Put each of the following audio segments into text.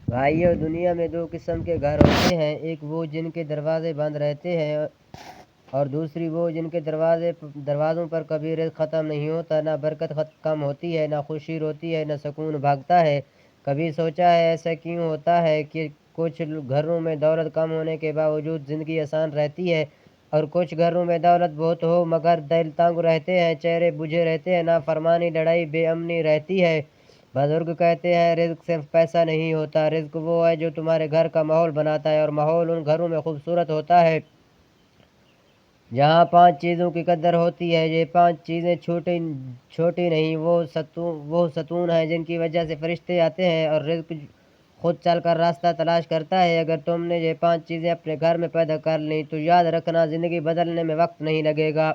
بھائیو، دنیا میں دو قسم کے گھر ہوتے ہیں، ایک وہ جن کے دروازے بند رہتے ہیں اور دوسری وہ جن کے دروازوں پر کبھی رزق ختم نہیں ہوتا، نہ برکت کم ہوتی ہے، نہ خوشی روتی ہے، نہ سکون بھاگتا ہے۔ کبھی سوچا ہے ایسا کیوں ہوتا ہے کہ کچھ گھروں میں دولت کم ہونے کے باوجود زندگی آسان رہتی ہے اور کچھ گھروں میں دولت بہت ہو مگر دل تنگ رہتے ہیں، چہرے بجھے رہتے ہیں، نافرمانی، لڑائی، بے امنی رہتی ہے۔ بزرگ کہتے ہیں رزق صرف پیسہ نہیں ہوتا، رزق وہ ہے جو تمہارے گھر کا ماحول بناتا ہے، اور ماحول ان گھروں میں خوبصورت ہوتا ہے جہاں 5 چیزوں کی قدر ہوتی ہے۔ یہ 5 چیزیں چھوٹی نہیں، وہ ستون ہیں جن کی وجہ سے فرشتے آتے ہیں اور رزق خود چل کر راستہ تلاش کرتا ہے۔ اگر تم نے یہ 5 چیزیں اپنے گھر میں پیدا کر لیں تو یاد رکھنا زندگی بدلنے میں وقت نہیں لگے گا۔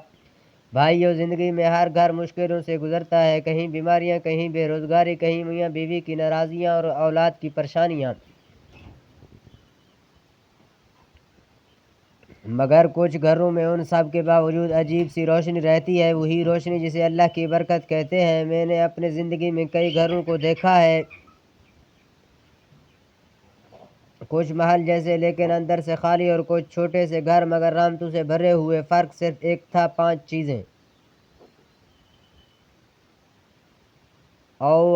بھائیو، زندگی میں ہر گھر مشکلوں سے گزرتا ہے، کہیں بیماریاں، کہیں بے روزگاری، کہیں میاں بیوی کی ناراضیاں اور اولاد کی پریشانیاں، مگر کچھ گھروں میں ان سب کے باوجود عجیب سی روشنی رہتی ہے، وہی روشنی جسے اللہ کی برکت کہتے ہیں۔ میں نے اپنے زندگی میں کئی گھروں کو دیکھا ہے، کچھ محل جیسے لیکن اندر سے خالی، اور کچھ چھوٹے سے گھر مگر رحمتوں سے بھرے ہوئے۔ فرق صرف ایک تھا، 5 چیزیں۔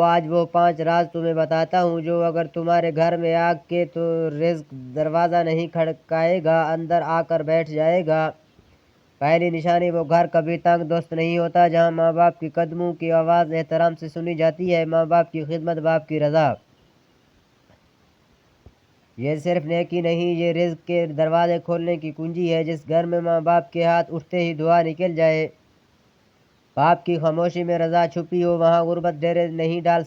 آج وہ 5 راز تمہیں بتاتا ہوں جو اگر تمہارے گھر میں آ کے تو رزق دروازہ نہیں کھڑکائے گا، اندر آ کر بیٹھ جائے گا۔ پہلی نشانی، وہ گھر کبھی تنگ دست نہیں ہوتا جہاں ماں باپ کی قدموں کی آواز احترام سے سنی جاتی ہے، ماں باپ کی خدمت، باپ کی رضا۔ یہ صرف نیکی نہیں، یہ رزق کے دروازے کھولنے کی کنجی ہے۔ جس گھر میں ماں باپ کے ہاتھ اٹھتے ہی دعا نکل جائے، باپ کی خاموشی میں رضا چھپی ہو، وہاں غربت ڈیرے نہیں ڈال